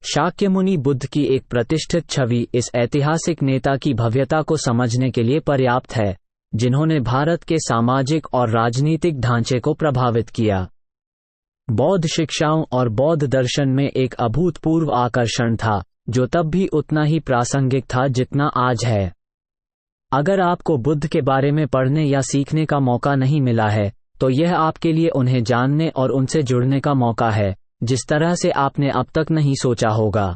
शाक्यमुनि बुद्ध की एक प्रतिष्ठित छवि इस ऐतिहासिक नेता की भव्यता को समझने के लिए पर्याप्त है, जिन्होंने भारत के सामाजिक और राजनीतिक ढांचे को प्रभावित किया। बौद्ध शिक्षाओं और बौद्ध दर्शन में एक अभूतपूर्व आकर्षण था, जो तब भी उतना ही प्रासंगिक था जितना आज है। अगर आपको बुद्ध के बारे में पढ़ने या सीखने का मौका नहीं मिला है, तो यह आपके लिए उन्हें जानने और उनसे जुड़ने का मौका है, जिस तरह से आपने अब तक नहीं सोचा होगा।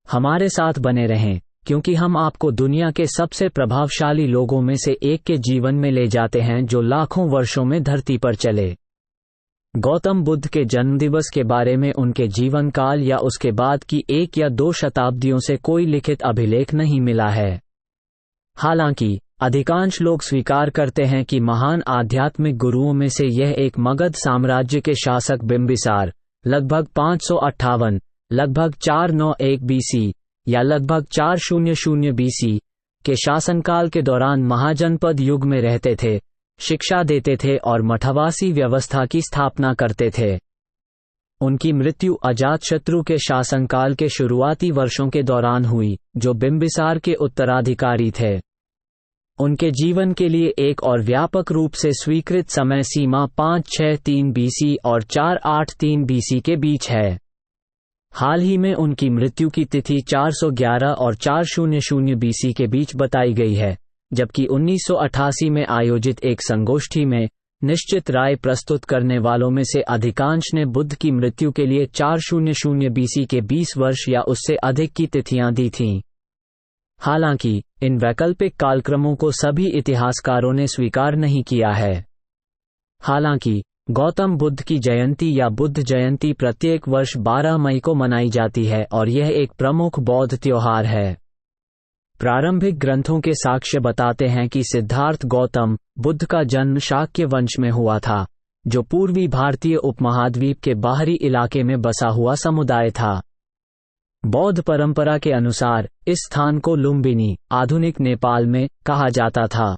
हमारे साथ बने रहें, क्योंकि हम आपको दुनिया के सबसे प्रभावशाली लोगों में से एक के जीवन में ले जाते हैं जो लाखों वर्षों में धरती पर चले। गौतम बुद्ध के जन्मदिवस के बारे में उनके जीवन काल या उसके बाद की 1 या 2 शताब्दियों से कोई लिखित अभिलेख नहीं मिला है। हालांकि अधिकांश लोग स्वीकार करते हैं कि महान आध्यात्मिक गुरुओं में से यह एक मगध साम्राज्य के शासक बिंबिसार लगभग 558 लगभग 491 बीसी या लगभग 400 बीसी के शासनकाल के दौरान महाजनपद युग में रहते थे, शिक्षा देते थे और मठवासी व्यवस्था की स्थापना करते थे। उनकी मृत्यु अजातशत्रु के शासनकाल के शुरुआती वर्षों के दौरान हुई, जो बिंबिसार के उत्तराधिकारी थे। उनके जीवन के लिए एक और व्यापक रूप से स्वीकृत समय सीमा 563 बीसी और 483 बीसी के बीच है। हाल ही में उनकी मृत्यु की तिथि 411 और 400 बीसी के बीच बताई गई है, जबकि 1988 में आयोजित एक संगोष्ठी में निश्चित राय प्रस्तुत करने वालों में से अधिकांश ने बुद्ध की मृत्यु के लिए 400 बीसी के 20 वर्ष या उससे अधिक की तिथियां दी थीं। हालांकि इन वैकल्पिक कालक्रमों को सभी इतिहासकारों ने स्वीकार नहीं किया है। हालांकि गौतम बुद्ध की जयंती या बुद्ध जयंती प्रत्येक वर्ष 12 मई को मनाई जाती है और यह एक प्रमुख बौद्ध त्योहार है। प्रारंभिक ग्रंथों के साक्ष्य बताते हैं कि सिद्धार्थ गौतम बुद्ध का जन्म शाक्य वंश में हुआ था, जो पूर्वी भारतीय उपमहाद्वीप के बाहरी इलाके में बसा हुआ समुदाय था। बौद्ध परंपरा के अनुसार इस स्थान को लुम्बिनी, आधुनिक नेपाल में, कहा जाता था।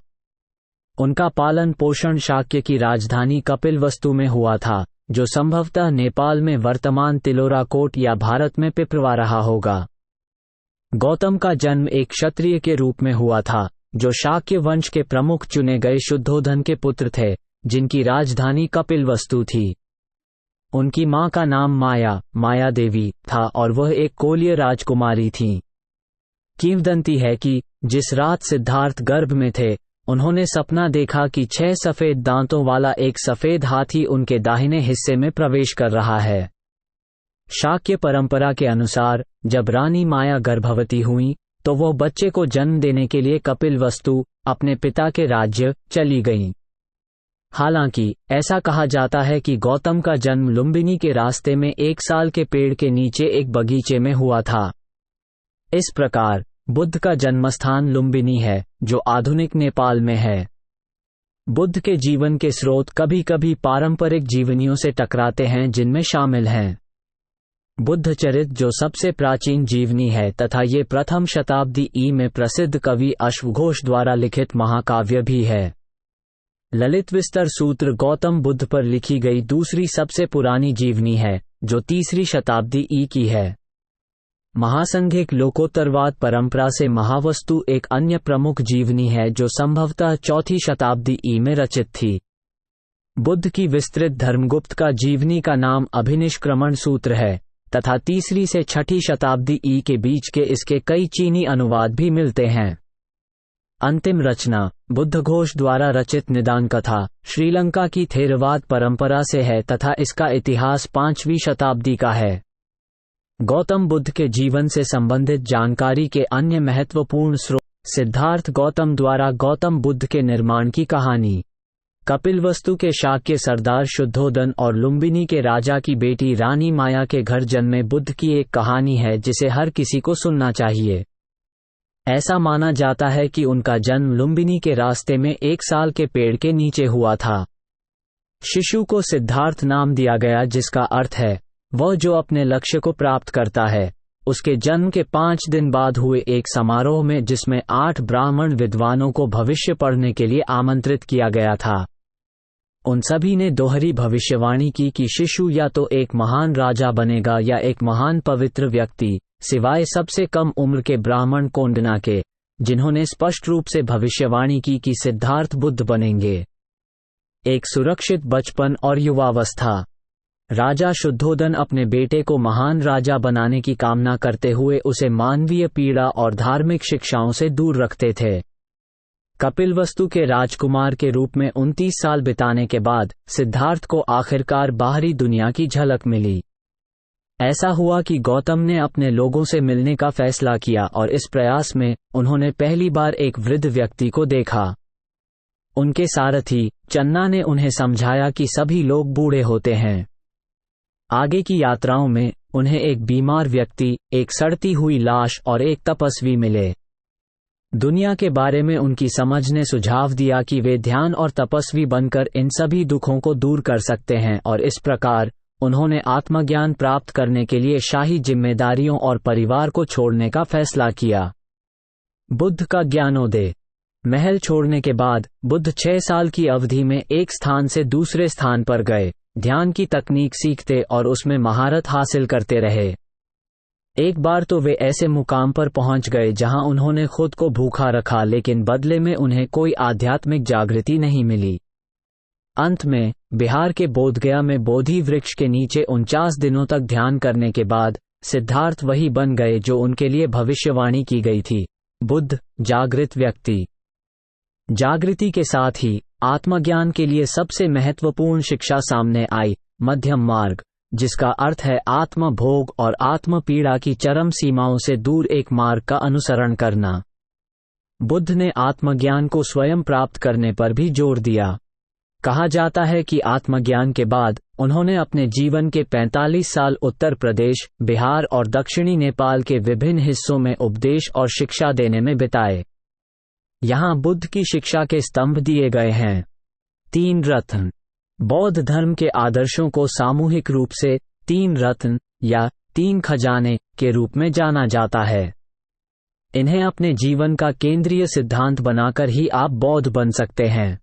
उनका पालन पोषण शाक्य की राजधानी कपिलवस्तु में हुआ था, जो संभवतः नेपाल में वर्तमान तिलोराकोट या भारत में पिपरवा रहा होगा। गौतम का जन्म एक क्षत्रिय के रूप में हुआ था, जो शाक्य वंश के प्रमुख चुने गए शुद्धोधन के पुत्र थे, जिनकी राजधानी कपिलवस्तु थी। उनकी मां का नाम माया देवी था और वह एक कोलीय राजकुमारी थीं। किंवदंती है कि जिस रात सिद्धार्थ गर्भ में थे, उन्होंने सपना देखा कि 6 सफेद दांतों वाला एक सफेद हाथी उनके दाहिने हिस्से में प्रवेश कर रहा है। शाक्य परंपरा के अनुसार जब रानी माया गर्भवती हुईं, तो वह बच्चे को जन्म देने के लिए कपिलवस्तु, अपने पिता के राज्य, चली गईं। हालांकि ऐसा कहा जाता है कि गौतम का जन्म लुम्बिनी के रास्ते में 1 साल के पेड़ के नीचे एक बगीचे में हुआ था। इस प्रकार बुद्ध का जन्मस्थान लुम्बिनी है, जो आधुनिक नेपाल में है। बुद्ध के जीवन के स्रोत कभी कभी पारंपरिक जीवनियों से टकराते हैं, जिनमें शामिल हैं बुद्धचरित, जो सबसे प्राचीन जीवनी है तथा ये प्रथम शताब्दी ई में प्रसिद्ध कवि अश्वघोष द्वारा लिखित महाकाव्य भी है। ललित विस्तर सूत्र गौतम बुद्ध पर लिखी गई दूसरी सबसे पुरानी जीवनी है, जो 3री शताब्दी ई की है। महासंघिक लोकोत्तरवाद परंपरा से महावस्तु एक अन्य प्रमुख जीवनी है, जो संभवतः 4ठी शताब्दी ई में रचित थी। बुद्ध की विस्तृत धर्मगुप्त का जीवनी का नाम अभिनिष्क्रमण सूत्र है तथा 3री से 6ठी शताब्दी ई के बीच के इसके कई चीनी अनुवाद भी मिलते हैं। अंतिम रचना बुद्धघोष द्वारा रचित निदान कथा श्रीलंका की थेरवाद परंपरा से है तथा इसका इतिहास 5वीं शताब्दी का है। गौतम बुद्ध के जीवन से संबंधित जानकारी के अन्य महत्वपूर्ण स्रोत सिद्धार्थ गौतम द्वारा गौतम बुद्ध के निर्माण की कहानी, कपिलवस्तु के शाक्य सरदार शुद्धोधन और लुम्बिनी के राजा की बेटी रानी माया के घर जन्मे बुद्ध की एक कहानी है, जिसे हर किसी को सुनना चाहिए। ऐसा माना जाता है कि उनका जन्म लुम्बिनी के रास्ते में 1 साल के पेड़ के नीचे हुआ था। शिशु को सिद्धार्थ नाम दिया गया, जिसका अर्थ है वह जो अपने लक्ष्य को प्राप्त करता है। उसके जन्म के 5 दिन बाद हुए एक समारोह में, जिसमें 8 ब्राह्मण विद्वानों को भविष्य पढ़ने के लिए आमंत्रित किया गया था, उन सभी ने दोहरी भविष्यवाणी की कि शिशु या तो एक महान राजा बनेगा या एक महान पवित्र व्यक्ति, सिवाय सबसे कम उम्र के ब्राह्मण कोंडना के, जिन्होंने स्पष्ट रूप से भविष्यवाणी की कि सिद्धार्थ बुद्ध बनेंगे। एक सुरक्षित बचपन और युवावस्था। राजा शुद्धोदन अपने बेटे को महान राजा बनाने की कामना करते हुए उसे मानवीय पीड़ा और धार्मिक शिक्षाओं से दूर रखते थे। कपिलवस्तु के राजकुमार के रूप में 29 साल बिताने के बाद सिद्धार्थ को आखिरकार बाहरी दुनिया की झलक मिली। ऐसा हुआ कि गौतम ने अपने लोगों से मिलने का फैसला किया और इस प्रयास में उन्होंने पहली बार एक वृद्ध व्यक्ति को देखा। उनके सारथी चन्ना ने उन्हें समझाया कि सभी लोग बूढ़े होते हैं। आगे की यात्राओं में उन्हें एक बीमार व्यक्ति, एक सड़ती हुई लाश और एक तपस्वी मिले। दुनिया के बारे में उनकी समझ ने सुझाव दिया कि वे ध्यान और तपस्वी बनकर इन सभी दुखों को दूर कर सकते हैं, और इस प्रकार उन्होंने आत्मज्ञान प्राप्त करने के लिए शाही जिम्मेदारियों और परिवार को छोड़ने का फैसला किया। बुद्ध का ज्ञानोदय। महल छोड़ने के बाद बुद्ध 6 साल की अवधि में एक स्थान से दूसरे स्थान पर गए, ध्यान की तकनीक सीखते और उसमें महारत हासिल करते रहे। एक बार तो वे ऐसे मुकाम पर पहुंच गए जहां उन्होंने खुद को भूखा रखा, लेकिन बदले में उन्हें कोई आध्यात्मिक जागृति नहीं मिली। अंत में बिहार के बोधगया में बोधि वृक्ष के नीचे 49 दिनों तक ध्यान करने के बाद सिद्धार्थ वही बन गए जो उनके लिए भविष्यवाणी की गई थी, बुद्ध, जागृत व्यक्ति। जागृति के साथ ही आत्मज्ञान के लिए सबसे महत्वपूर्ण शिक्षा सामने आई, मध्यम मार्ग, जिसका अर्थ है आत्म भोग और आत्म पीड़ा की चरम सीमाओं से दूर एक मार्ग का अनुसरण करना। बुद्ध ने आत्मज्ञान को स्वयं प्राप्त करने पर भी जोर दिया। कहा जाता है कि आत्मज्ञान के बाद उन्होंने अपने जीवन के 45 साल उत्तर प्रदेश, बिहार और दक्षिणी नेपाल के विभिन्न हिस्सों में उपदेश और शिक्षा देने में बिताए। यहाँ बुद्ध की शिक्षा के स्तंभ दिए गए हैं। 3 रत्न। बौद्ध धर्म के आदर्शों को सामूहिक रूप से 3 रत्न या 3 खजाने के रूप में जाना जाता है। इन्हें अपने जीवन का केंद्रीय सिद्धांत बनाकर ही आप बौद्ध बन सकते हैं।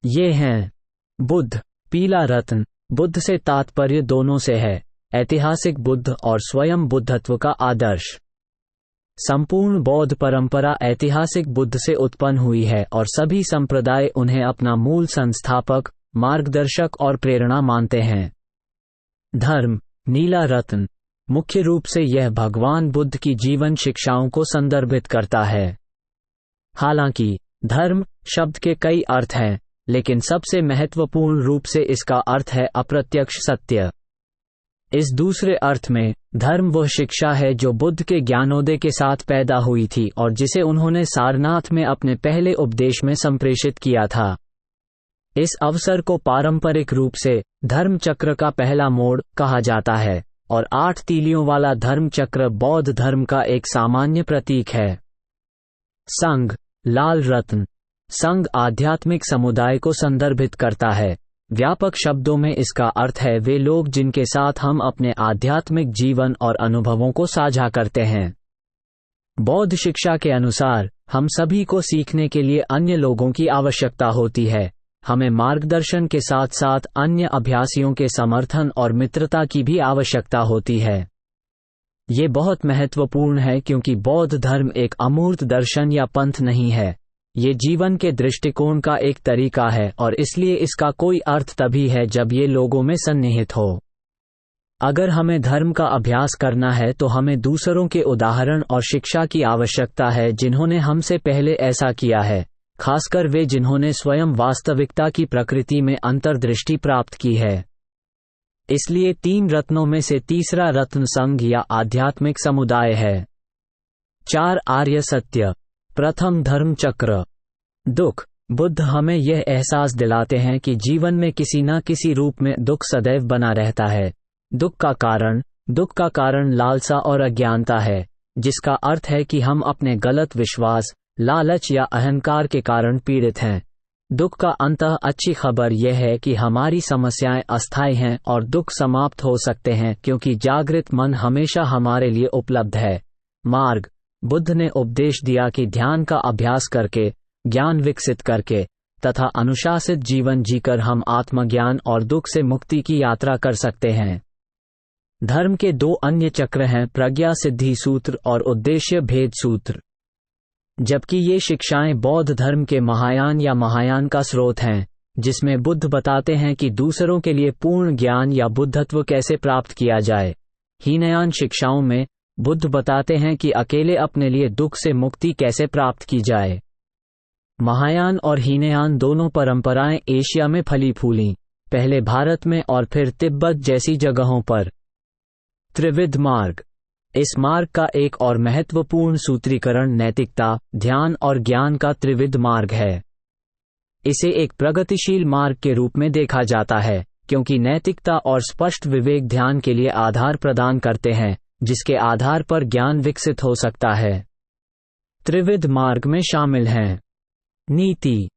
ये हैं बुद्ध, पीला रत्न। बुद्ध से तात्पर्य दोनों से है, ऐतिहासिक बुद्ध और स्वयं बुद्धत्व का आदर्श। संपूर्ण बौद्ध परंपरा ऐतिहासिक बुद्ध से उत्पन्न हुई है और सभी संप्रदाय उन्हें अपना मूल संस्थापक, मार्गदर्शक और प्रेरणा मानते हैं। धर्म, नीला रत्न। मुख्य रूप से यह भगवान बुद्ध की जीवन शिक्षाओं को संदर्भित करता है। हालांकि धर्म शब्द के कई अर्थ हैं, लेकिन सबसे महत्वपूर्ण रूप से इसका अर्थ है अप्रत्यक्ष सत्य। इस दूसरे अर्थ में धर्म वह शिक्षा है जो बुद्ध के ज्ञानोदय के साथ पैदा हुई थी और जिसे उन्होंने सारनाथ में अपने पहले उपदेश में संप्रेषित किया था। इस अवसर को पारंपरिक रूप से धर्म चक्र का पहला मोड़ कहा जाता है और 8 तीलियों वाला धर्म चक्र बौद्ध धर्म का एक सामान्य प्रतीक है। संघ, लाल रत्न। संघ आध्यात्मिक समुदाय को संदर्भित करता है। व्यापक शब्दों में इसका अर्थ है वे लोग जिनके साथ हम अपने आध्यात्मिक जीवन और अनुभवों को साझा करते हैं। बौद्ध शिक्षा के अनुसार हम सभी को सीखने के लिए अन्य लोगों की आवश्यकता होती है। हमें मार्गदर्शन के साथ साथ अन्य अभ्यासियों के समर्थन और मित्रता की भी आवश्यकता होती है। ये बहुत महत्वपूर्ण है क्योंकि बौद्ध धर्म एक अमूर्त दर्शन या पंथ नहीं है। ये जीवन के दृष्टिकोण का एक तरीका है और इसलिए इसका कोई अर्थ तभी है जब ये लोगों में सन्निहित हो। अगर हमें धर्म का अभ्यास करना है तो हमें दूसरों के उदाहरण और शिक्षा की आवश्यकता है जिन्होंने हमसे पहले ऐसा किया है, खासकर वे जिन्होंने स्वयं वास्तविकता की प्रकृति में अंतर्दृष्टि प्राप्त की है। इसलिए 3 रत्नों में से तीसरा रत्न संघ या आध्यात्मिक समुदाय है। 4 आर्य सत्य। प्रथम धर्म चक्र। दुख। बुद्ध हमें यह एहसास दिलाते हैं कि जीवन में किसी न किसी रूप में दुख सदैव बना रहता है। दुख का कारण लालसा और अज्ञानता है, जिसका अर्थ है कि हम अपने गलत विश्वास, लालच या अहंकार के कारण पीड़ित हैं। दुख का अंततः अच्छी खबर यह है कि हमारी समस्याएं अस्थायी हैं और दुख समाप्त हो सकते हैं क्योंकि जागृत मन हमेशा हमारे लिए उपलब्ध है। मार्ग। बुद्ध ने उपदेश दिया कि ध्यान का अभ्यास करके, ज्ञान विकसित करके, तथा अनुशासित जीवन जीकर हम आत्मज्ञान और दुख से मुक्ति की यात्रा कर सकते हैं। धर्म के दो अन्य चक्र हैं, प्रज्ञा सिद्धि सूत्र और उद्देश्य भेद सूत्र। जबकि ये शिक्षाएं बौद्ध धर्म के महायान या महायान का स्रोत हैं, जिसमें बुद्ध बताते हैं कि दूसरों के लिए पूर्ण ज्ञान या बुद्धत्व कैसे प्राप्त किया जाए। हीनयान शिक्षाओं में बुद्ध बताते हैं कि अकेले अपने लिए दुख से मुक्ति कैसे प्राप्त की जाए। महायान और हीनयान दोनों परंपराएं एशिया में फली फूलीं, पहले भारत में और फिर तिब्बत जैसी जगहों पर। त्रिविध मार्ग। इस मार्ग का एक और महत्वपूर्ण सूत्रीकरण नैतिकता, ध्यान और ज्ञान का त्रिविध मार्ग है। इसे एक प्रगतिशील मार्ग के रूप में देखा जाता है, क्योंकि नैतिकता और स्पष्ट विवेक ध्यान के लिए आधार प्रदान करते हैं, जिसके आधार पर ज्ञान विकसित हो सकता है। त्रिविध मार्ग में शामिल हैं नीति।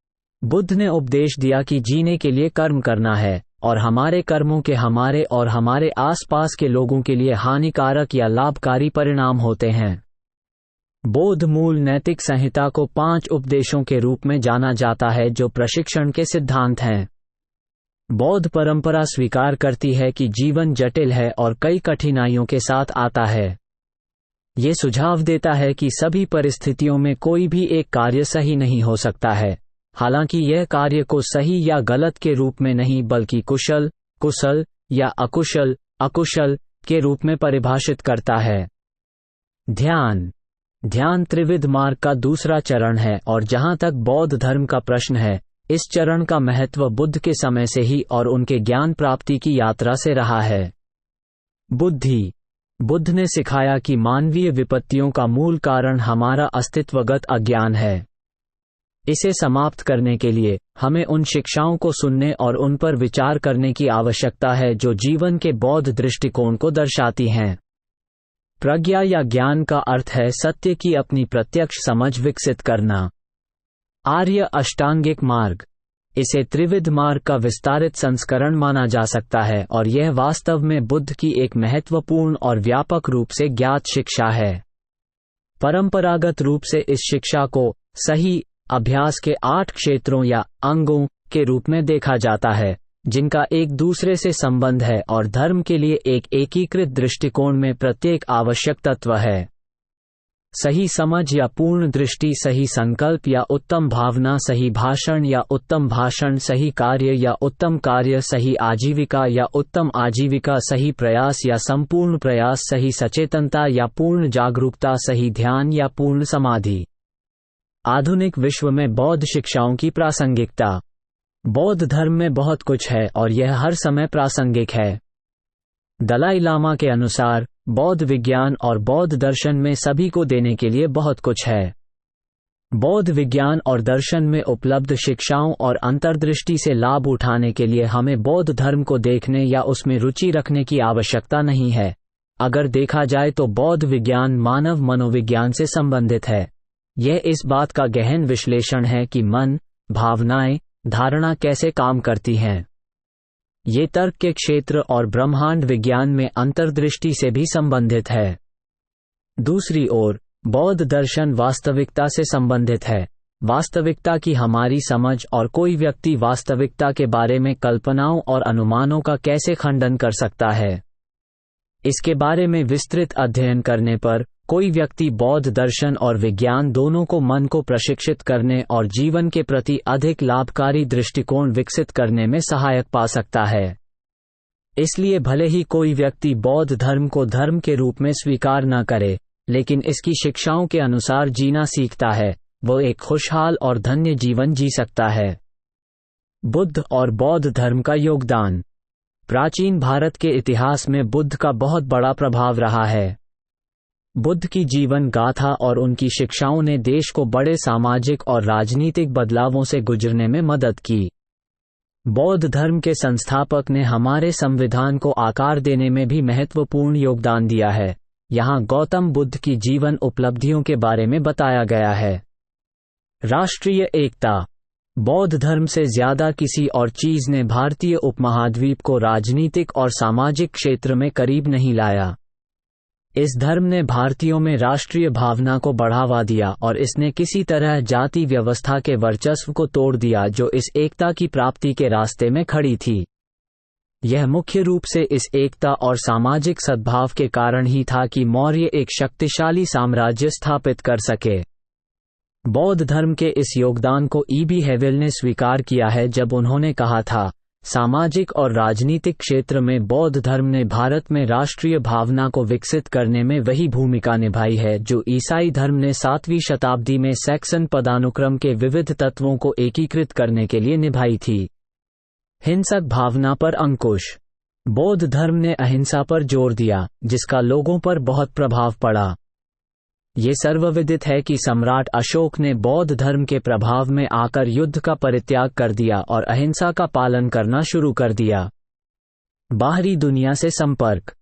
बुद्ध ने उपदेश दिया कि जीने के लिए कर्म करना है और हमारे कर्मों के हमारे और हमारे आसपास के लोगों के लिए हानिकारक या लाभकारी परिणाम होते हैं। बौद्ध मूल नैतिक संहिता को 5 उपदेशों के रूप में जाना जाता है, जो प्रशिक्षण के सिद्धांत हैं। बौद्ध परंपरा स्वीकार करती है कि जीवन जटिल है और कई कठिनाइयों के साथ आता है। ये सुझाव देता है कि सभी परिस्थितियों में कोई भी एक कार्य सही नहीं हो सकता है, हालांकि यह कार्य को सही या गलत के रूप में नहीं बल्कि कुशल, कुशल या अकुशल, अकुशल के रूप में परिभाषित करता है। ध्यान। ध्यान त्रिविध मार्ग का दूसरा चरण है और जहां तक बौद्ध धर्म का प्रश्न है, इस चरण का महत्व बुद्ध के समय से ही और उनके ज्ञान प्राप्ति की यात्रा से रहा है। बुद्धि। बुद्ध ने सिखाया कि मानवीय विपत्तियों का मूल कारण हमारा अस्तित्वगत अज्ञान है। इसे समाप्त करने के लिए हमें उन शिक्षाओं को सुनने और उन पर विचार करने की आवश्यकता है जो जीवन के बौद्ध दृष्टिकोण को दर्शाती हैं। प्रज्ञा या ज्ञान का अर्थ है सत्य की अपनी प्रत्यक्ष समझ विकसित करना। आर्य अष्टांगिक मार्ग। इसे त्रिविध मार्ग का विस्तारित संस्करण माना जा सकता है और यह वास्तव में बुद्ध की एक महत्वपूर्ण और व्यापक रूप से ज्ञात शिक्षा है। परंपरागत रूप से इस शिक्षा को सही अभ्यास के 8 क्षेत्रों या अंगों के रूप में देखा जाता है, जिनका एक दूसरे से संबंध है और धर्म के लिए एक एकीकृत दृष्टिकोण में प्रत्येक आवश्यक तत्व है। सही समझ या पूर्ण दृष्टि, सही संकल्प या उत्तम भावना, सही भाषण या उत्तम भाषण, सही कार्य या उत्तम कार्य, सही आजीविका या उत्तम आजीविका, सही प्रयास या संपूर्ण प्रयास, सही सचेतनता या पूर्ण जागरूकता, सही ध्यान या पूर्ण समाधि। आधुनिक विश्व में बौद्ध शिक्षाओं की प्रासंगिकता। बौद्ध धर्म में बहुत कुछ है और यह हर समय प्रासंगिक है। दलाई लामा के अनुसार बौद्ध विज्ञान और बौद्ध दर्शन में सभी को देने के लिए बहुत कुछ है। बौद्ध विज्ञान और दर्शन में उपलब्ध शिक्षाओं और अंतर्दृष्टि से लाभ उठाने के लिए हमें बौद्ध धर्म को देखने या उसमें रुचि रखने की आवश्यकता नहीं है। अगर देखा जाए तो बौद्ध विज्ञान मानव मनोविज्ञान से संबंधित है। यह इस बात का गहन विश्लेषण है कि मन, भावनाएं, धारणा कैसे काम करती हैं। ये तर्क के क्षेत्र और ब्रह्मांड विज्ञान में अंतर्दृष्टि से भी संबंधित है। दूसरी ओर बौद्ध दर्शन वास्तविकता से संबंधित है, वास्तविकता की हमारी समझ और कोई व्यक्ति वास्तविकता के बारे में कल्पनाओं और अनुमानों का कैसे खंडन कर सकता है। इसके बारे में विस्तृत अध्ययन करने पर कोई व्यक्ति बौद्ध दर्शन और विज्ञान दोनों को मन को प्रशिक्षित करने और जीवन के प्रति अधिक लाभकारी दृष्टिकोण विकसित करने में सहायक पा सकता है। इसलिए भले ही कोई व्यक्ति बौद्ध धर्म को धर्म के रूप में स्वीकार न करे, लेकिन इसकी शिक्षाओं के अनुसार जीना सीखता है, वो एक खुशहाल और धन्य जीवन जी सकता है। बुद्ध और बौद्ध धर्म का योगदान। प्राचीन भारत के इतिहास में बुद्ध का बहुत बड़ा प्रभाव रहा है। बुद्ध की जीवन गाथा और उनकी शिक्षाओं ने देश को बड़े सामाजिक और राजनीतिक बदलावों से गुजरने में मदद की। बौद्ध धर्म के संस्थापक ने हमारे संविधान को आकार देने में भी महत्वपूर्ण योगदान दिया है। यहाँ गौतम बुद्ध की जीवन उपलब्धियों के बारे में बताया गया है। राष्ट्रीय एकता। बौद्ध धर्म से ज्यादा किसी और चीज ने भारतीय उपमहाद्वीप को राजनीतिक और सामाजिक क्षेत्र में करीब नहीं लाया। इस धर्म ने भारतीयों में राष्ट्रीय भावना को बढ़ावा दिया और इसने किसी तरह जाति व्यवस्था के वर्चस्व को तोड़ दिया जो इस एकता की प्राप्ति के रास्ते में खड़ी थी। यह मुख्य रूप से इस एकता और सामाजिक सद्भाव के कारण ही था कि मौर्य एक शक्तिशाली साम्राज्य स्थापित कर सके। बौद्ध धर्म के इस योगदान को ई.बी. हेवेल ने स्वीकार किया है जब उन्होंने कहा था, सामाजिक और राजनीतिक क्षेत्र में बौद्ध धर्म ने भारत में राष्ट्रीय भावना को विकसित करने में वही भूमिका निभाई है जो ईसाई धर्म ने 7वीं शताब्दी में सैक्सन पदानुक्रम के विविध तत्वों को एकीकृत करने के लिए निभाई थी। हिंसक भावना पर अंकुश। बौद्ध धर्म ने अहिंसा पर जोर दिया, जिसका लोगों पर बहुत प्रभाव पड़ा। ये सर्वविदित है कि सम्राट अशोक ने बौद्ध धर्म के प्रभाव में आकर युद्ध का परित्याग कर दिया और अहिंसा का पालन करना शुरू कर दिया। बाहरी दुनिया से संपर्क।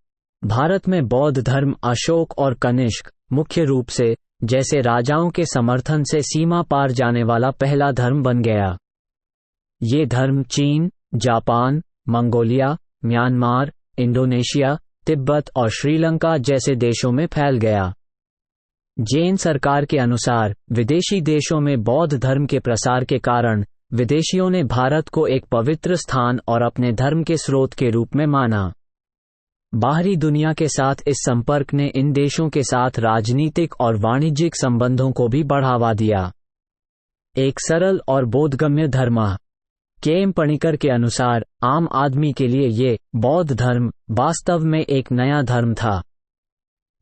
भारत में बौद्ध धर्म अशोक और कनिष्क मुख्य रूप से जैसे राजाओं के समर्थन से सीमा पार जाने वाला पहला धर्म बन गया। ये धर्म चीन, Japan, Mongolia, Myanmar, Indonesia, Tibet और श्रीलंका जैसे देशों में फैल गया। जैन सरकार के अनुसार विदेशी देशों में बौद्ध धर्म के प्रसार के कारण विदेशियों ने भारत को एक पवित्र स्थान और अपने धर्म के स्रोत के रूप में माना। बाहरी दुनिया के साथ इस संपर्क ने इन देशों के साथ राजनीतिक और वाणिज्यिक संबंधों को भी बढ़ावा दिया। एक सरल और बोधगम्य धर्म। के.एम. पणिकर के अनुसार आम आदमी के लिए ये बौद्ध धर्म वास्तव में एक नया धर्म था।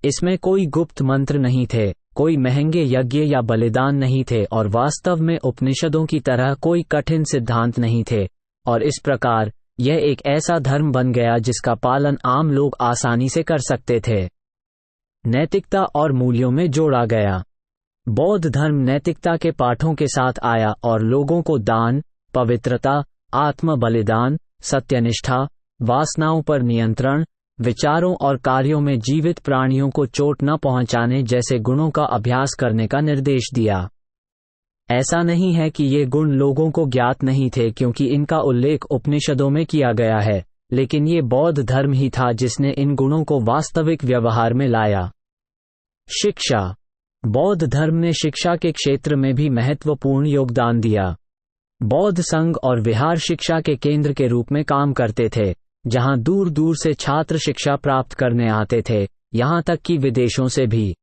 इसमें कोई गुप्त मंत्र नहीं थे, कोई महंगे यज्ञ या बलिदान नहीं थे और वास्तव में उपनिषदों की तरह कोई कठिन सिद्धांत नहीं थे, और इस प्रकार यह एक ऐसा धर्म बन गया जिसका पालन आम लोग आसानी से कर सकते थे। नैतिकता और मूल्यों में जोड़ा गया। बौद्ध धर्म नैतिकता के पाठों के साथ आया और लोगों को दान, पवित्रता, आत्म बलिदान, सत्यनिष्ठा, वासनाओं पर नियंत्रण, विचारों और कार्यों में जीवित प्राणियों को चोट न पहुंचाने जैसे गुणों का अभ्यास करने का निर्देश दिया। ऐसा नहीं है कि ये गुण लोगों को ज्ञात नहीं थे क्योंकि इनका उल्लेख उपनिषदों में किया गया है, लेकिन ये बौद्ध धर्म ही था जिसने इन गुणों को वास्तविक व्यवहार में लाया। शिक्षा। बौद्ध धर्म ने शिक्षा के क्षेत्र में भी महत्वपूर्ण योगदान दिया। बौद्ध संघ और विहार शिक्षा के केंद्र के रूप में काम करते थे, जहां दूर दूर से छात्र शिक्षा प्राप्त करने आते थे, यहां तक कि विदेशों से भी।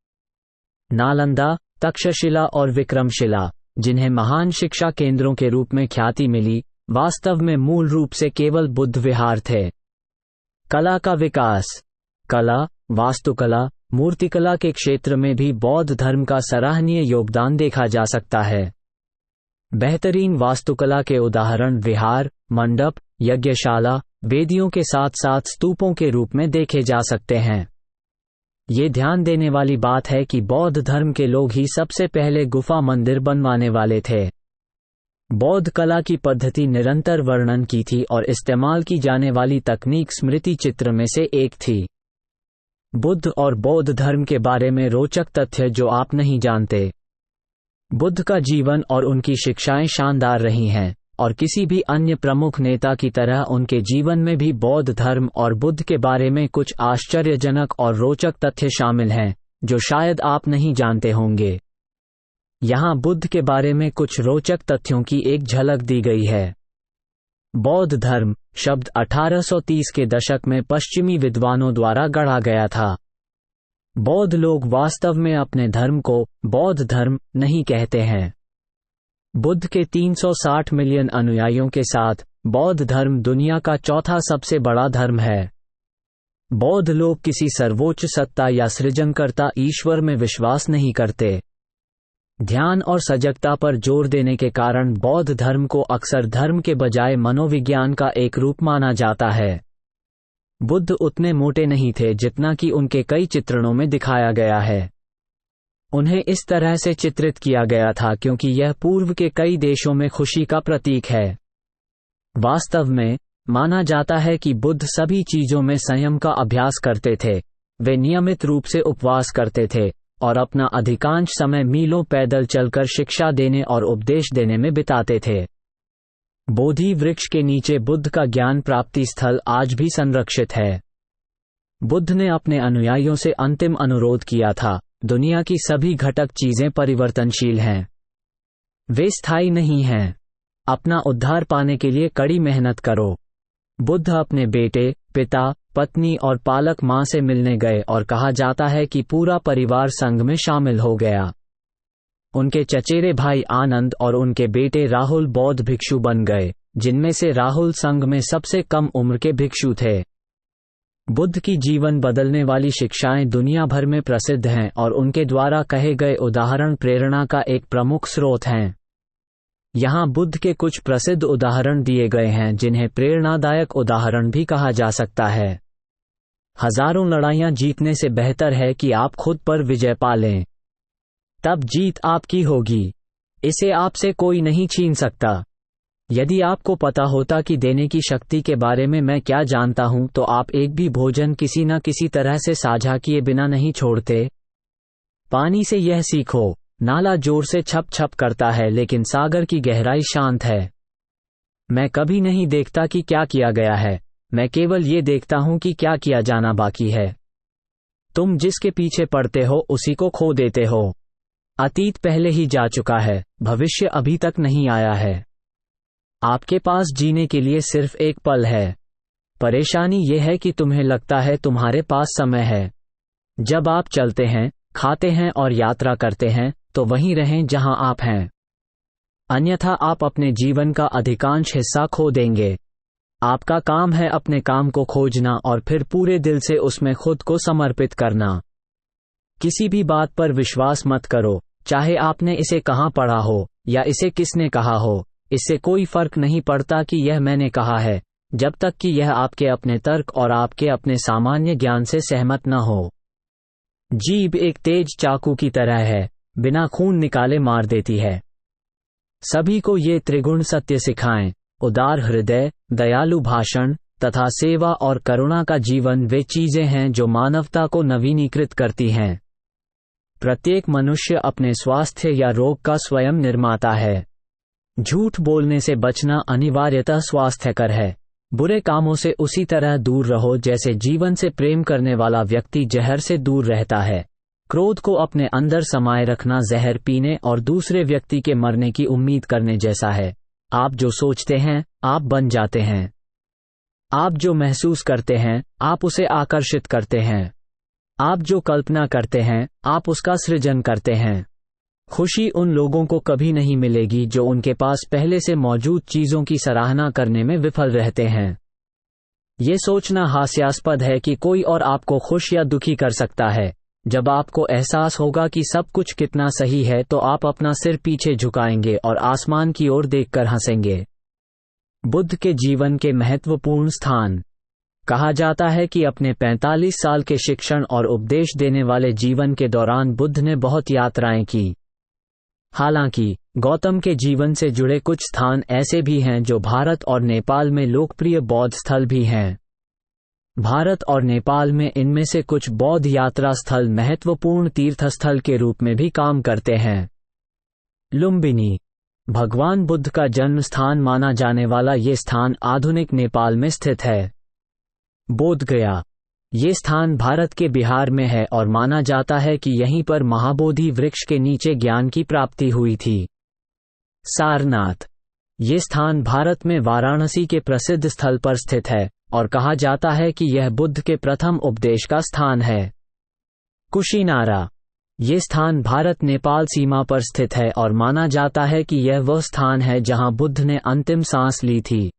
नालंदा, तक्षशिला और विक्रमशिला, जिन्हें महान शिक्षा केंद्रों के रूप में ख्याति मिली, वास्तव में मूल रूप से केवल बुद्ध विहार थे। कला का विकास। कला, वास्तुकला, मूर्तिकला के क्षेत्र में भी बौद्ध धर्म का सराहनीय योगदान देखा जा सकता है। बेहतरीन वास्तुकला के उदाहरण विहार, मंडप, यज्ञशाला, वेदियों के साथ साथ स्तूपों के रूप में देखे जा सकते हैं। ये ध्यान देने वाली बात है कि बौद्ध धर्म के लोग ही सबसे पहले गुफा मंदिर बनवाने वाले थे। बौद्ध कला की पद्धति निरंतर वर्णन की थी और इस्तेमाल की जाने वाली तकनीक स्मृति चित्र में से एक थी। बुद्ध और बौद्ध धर्म के बारे में रोचक तथ्य जो आप नहीं जानते। बुद्ध का जीवन और उनकी शिक्षाएं शानदार रही हैं, और किसी भी अन्य प्रमुख नेता की तरह उनके जीवन में भी बौद्ध धर्म और बुद्ध के बारे में कुछ आश्चर्यजनक और रोचक तथ्य शामिल हैं, जो शायद आप नहीं जानते होंगे। यहाँ बुद्ध के बारे में कुछ रोचक तथ्यों की एक झलक दी गई है। बौद्ध धर्म शब्द 1830 के दशक में पश्चिमी विद्वानों द्वारा गढ़ा गया था। बौद्ध लोग वास्तव में अपने धर्म को बौद्ध धर्म नहीं कहते हैं। बुद्ध के 360 मिलियन अनुयायियों के साथ बौद्ध धर्म दुनिया का चौथा सबसे बड़ा धर्म है। बौद्ध लोग किसी सर्वोच्च सत्ता या सृजनकर्ता ईश्वर में विश्वास नहीं करते। ध्यान और सजगता पर जोर देने के कारण बौद्ध धर्म को अक्सर धर्म के बजाय मनोविज्ञान का एक रूप माना जाता है। बुद्ध उतने मोटे नहीं थे जितना कि उनके कई चित्रणों में दिखाया गया है। उन्हें इस तरह से चित्रित किया गया था क्योंकि यह पूर्व के कई देशों में खुशी का प्रतीक है। वास्तव में माना जाता है कि बुद्ध सभी चीजों में संयम का अभ्यास करते थे। वे नियमित रूप से उपवास करते थे और अपना अधिकांश समय मीलों पैदल चलकर शिक्षा देने और उपदेश देने में बिताते थे। बोधि वृक्ष के नीचे बुद्ध का ज्ञान प्राप्ति स्थल आज भी संरक्षित है। बुद्ध ने अपने अनुयायियों से अंतिम अनुरोध किया था, दुनिया की सभी घटक चीजें परिवर्तनशील हैं, वे स्थायी नहीं हैं। अपना उद्धार पाने के लिए कड़ी मेहनत करो। बुद्ध अपने बेटे, पिता, पत्नी और पालक मां से मिलने गए और कहा जाता है कि पूरा परिवार संघ में शामिल हो गया। उनके चचेरे भाई आनंद और उनके बेटे राहुल बौद्ध भिक्षु बन गए, जिनमें से राहुल संघ में सबसे कम उम्र के भिक्षु थे। बुद्ध की जीवन बदलने वाली शिक्षाएं दुनिया भर में प्रसिद्ध हैं और उनके द्वारा कहे गए उदाहरण प्रेरणा का एक प्रमुख स्रोत हैं। यहाँ बुद्ध के कुछ प्रसिद्ध उदाहरण दिए गए हैं जिन्हें प्रेरणादायक उदाहरण भी कहा जा सकता है। हजारों लड़ाइयाँ जीतने से बेहतर है कि आप खुद पर विजय पा लें, तब जीत आपकी होगी। इसे आपसे कोई नहीं छीन सकता। यदि आपको पता होता कि देने की शक्ति के बारे में मैं क्या जानता हूं, तो आप एक भी भोजन किसी न किसी तरह से साझा किए बिना नहीं छोड़ते। पानी से यह सीखो, नाला जोर से छप छप करता है लेकिन सागर की गहराई शांत है। मैं कभी नहीं देखता कि क्या किया गया है, मैं केवल ये देखता हूं कि क्या किया जाना बाकी है। तुम जिसके पीछे पड़ते हो उसी को खो देते हो। अतीत पहले ही जा चुका है, भविष्य अभी तक नहीं आया है। आपके पास जीने के लिए सिर्फ एक पल है। परेशानी यह है कि तुम्हें लगता है तुम्हारे पास समय है। जब आप चलते हैं, खाते हैं और यात्रा करते हैं, तो वहीं रहें जहां आप हैं। अन्यथा आप अपने जीवन का अधिकांश हिस्सा खो देंगे। आपका काम है अपने काम को खोजना और फिर पूरे दिल से उसमें खुद को समर्पित करना। किसी भी बात पर विश्वास मत करो, चाहे आपने इसे कहाँ पढ़ा हो या इसे किसने कहा हो। इससे कोई फर्क नहीं पड़ता कि यह मैंने कहा है, जब तक कि यह आपके अपने तर्क और आपके अपने सामान्य ज्ञान से सहमत न हो। जीभ एक तेज चाकू की तरह है, बिना खून निकाले मार देती है। सभी को ये त्रिगुण सत्य सिखाएं, उदार हृदय, दयालु भाषण तथा सेवा और करुणा का जीवन वे चीजें हैं जो मानवता को नवीनीकृत करती हैं। प्रत्येक मनुष्य अपने स्वास्थ्य या रोग का स्वयं निर्माता है। झूठ बोलने से बचना अनिवार्यतः स्वास्थ्यकर है। बुरे कामों से उसी तरह दूर रहो जैसे जीवन से प्रेम करने वाला व्यक्ति जहर से दूर रहता है। क्रोध को अपने अंदर समाये रखना जहर पीने और दूसरे व्यक्ति के मरने की उम्मीद करने जैसा है। आप जो सोचते हैं, आप बन जाते हैं। आप जो महसूस करते हैं, आप उसे आकर्षित करते हैं। आप जो कल्पना करते हैं, आप उसका सृजन करते हैं। खुशी उन लोगों को कभी नहीं मिलेगी जो उनके पास पहले से मौजूद चीजों की सराहना करने में विफल रहते हैं। ये सोचना हास्यास्पद है कि कोई और आपको खुश या दुखी कर सकता है। जब आपको एहसास होगा कि सब कुछ कितना सही है, तो आप अपना सिर पीछे झुकाएंगे और आसमान की ओर देखकर हंसेंगे। बुद्ध के जीवन के महत्वपूर्ण स्थान। कहा जाता है कि अपने 45 साल के शिक्षण और उपदेश देने वाले जीवन के दौरान बुद्ध ने बहुत यात्राएं की। हालांकि गौतम के जीवन से जुड़े कुछ स्थान ऐसे भी हैं जो भारत और नेपाल में लोकप्रिय बौद्ध स्थल भी हैं। भारत और नेपाल में इनमें से कुछ बौद्ध यात्रा स्थल महत्वपूर्ण तीर्थस्थल के रूप में भी काम करते हैं। लुम्बिनी, भगवान बुद्ध का जन्म स्थान माना जाने वाला ये स्थान आधुनिक नेपाल में स्थित है। बोधगया, ये स्थान भारत के बिहार में है और माना जाता है कि यहीं पर महाबोधि वृक्ष के नीचे ज्ञान की प्राप्ति हुई थी। सारनाथ, ये स्थान भारत में वाराणसी के प्रसिद्ध स्थल पर स्थित है और कहा जाता है कि यह बुद्ध के प्रथम उपदेश का स्थान है। कुशीनारा, ये स्थान भारत नेपाल सीमा पर स्थित है और माना जाता है कि यह वह स्थान है जहां बुद्ध ने अंतिम सांस ली थी।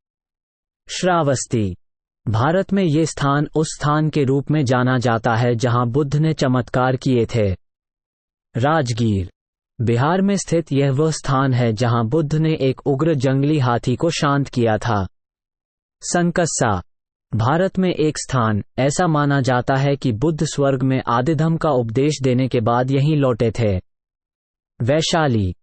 श्रावस्ती, भारत में ये स्थान उस स्थान के रूप में जाना जाता है जहां बुद्ध ने चमत्कार किए थे। राजगीर, बिहार में स्थित यह वह स्थान है जहां बुद्ध ने एक उग्र जंगली हाथी को शांत किया था। संकस्सा, भारत में एक स्थान ऐसा माना जाता है कि बुद्ध स्वर्ग में आदिधम का उपदेश देने के बाद यहीं लौटे थे। वैशाली,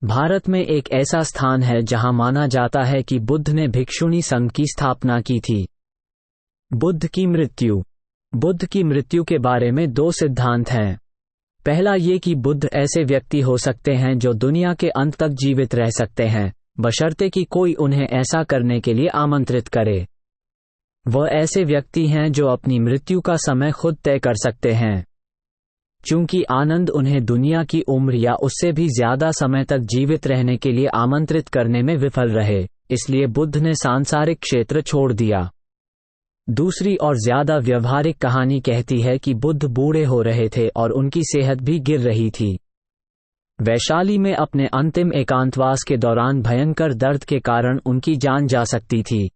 भारत में एक ऐसा स्थान है जहां माना जाता है कि बुद्ध ने भिक्षुणी संघ की स्थापना की थी। बुद्ध की मृत्यु, बुद्ध की मृत्यु के बारे में दो सिद्धांत हैं। पहला ये कि बुद्ध ऐसे व्यक्ति हो सकते हैं जो दुनिया के अंत तक जीवित रह सकते हैं, बशर्ते कि कोई उन्हें ऐसा करने के लिए आमंत्रित करे। वह ऐसे व्यक्ति हैं जो अपनी मृत्यु का समय खुद तय कर सकते हैं। चूंकि आनंद उन्हें दुनिया की उम्र या उससे भी ज्यादा समय तक जीवित रहने के लिए आमंत्रित करने में विफल रहे, इसलिए बुद्ध ने सांसारिक क्षेत्र छोड़ दिया। दूसरी और ज्यादा व्यवहारिक कहानी कहती है कि बुद्ध बूढ़े हो रहे थे और उनकी सेहत भी गिर रही थी। वैशाली में अपने अंतिम एकांतवास के दौरान भयंकर दर्द के कारण उनकी जान जा सकती थी।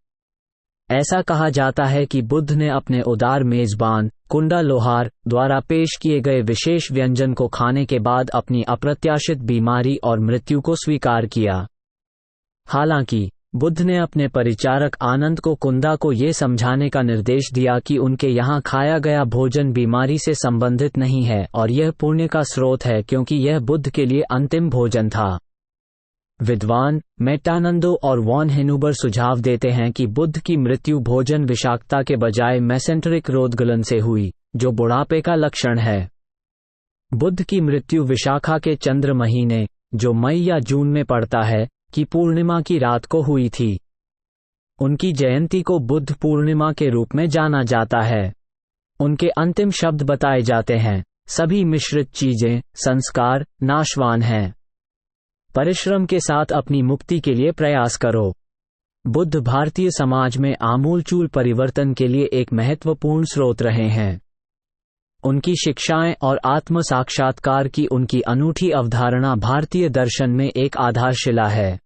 ऐसा कहा जाता है कि बुद्ध ने अपने उदार मेजबान कुंडा लोहार द्वारा पेश किए गए विशेष व्यंजन को खाने के बाद अपनी अप्रत्याशित बीमारी और मृत्यु को स्वीकार किया। हालांकि बुद्ध ने अपने परिचारक आनंद को कुंदा को ये समझाने का निर्देश दिया कि उनके यहाँ खाया गया भोजन बीमारी से संबंधित नहीं है और यह पुण्य का स्रोत है, क्योंकि यह बुद्ध के लिए अंतिम भोजन था। विद्वान मेटानंदो और वॉन हेनुबर सुझाव देते हैं कि बुद्ध की मृत्यु भोजन विषाक्तता के बजाय मेसेंटेरिक रोदगलन से हुई, जो बुढ़ापे का लक्षण है। बुद्ध की मृत्यु विशाखा के चंद्र महीने, जो मई या जून में पड़ता है, की पूर्णिमा की रात को हुई थी। उनकी जयंती को बुद्ध पूर्णिमा के रूप में जाना जाता है। उनके अंतिम शब्द बताए जाते हैं, सभी मिश्रित चीजें, संस्कार, नाशवान हैं। परिश्रम के साथ अपनी मुक्ति के लिए प्रयास करो। बुद्ध भारतीय समाज में आमूलचूल परिवर्तन के लिए एक महत्वपूर्ण स्रोत रहे हैं। उनकी शिक्षाएं और आत्म साक्षात्कार की उनकी अनूठी अवधारणा भारतीय दर्शन में एक आधारशिला है।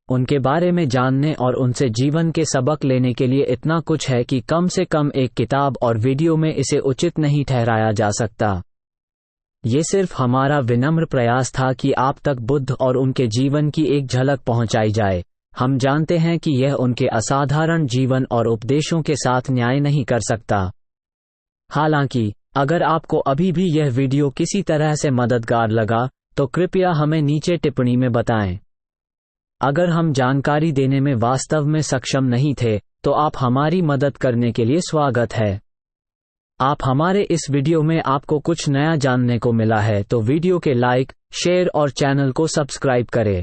उनके बारे में जानने और उनसे जीवन के सबक लेने के लिए इतना कुछ है कि कम से कम एक किताब और वीडियो में इसे उचित नहीं ठहराया जा सकता। ये सिर्फ हमारा विनम्र प्रयास था कि आप तक बुद्ध और उनके जीवन की एक झलक पहुंचाई जाए। हम जानते हैं कि यह उनके असाधारण जीवन और उपदेशों के साथ न्याय नहीं कर सकता। हालांकि अगर आपको अभी भी यह वीडियो किसी तरह से मददगार लगा, तो कृपया हमें नीचे टिप्पणी में बताएं। अगर हम जानकारी देने में वास्तव में सक्षम नहीं थे, तो आप हमारी मदद करने के लिए स्वागत है। आप हमारे इस वीडियो में आपको कुछ नया जानने को मिला है तो वीडियो के लाइक, शेयर और चैनल को सब्सक्राइब करें।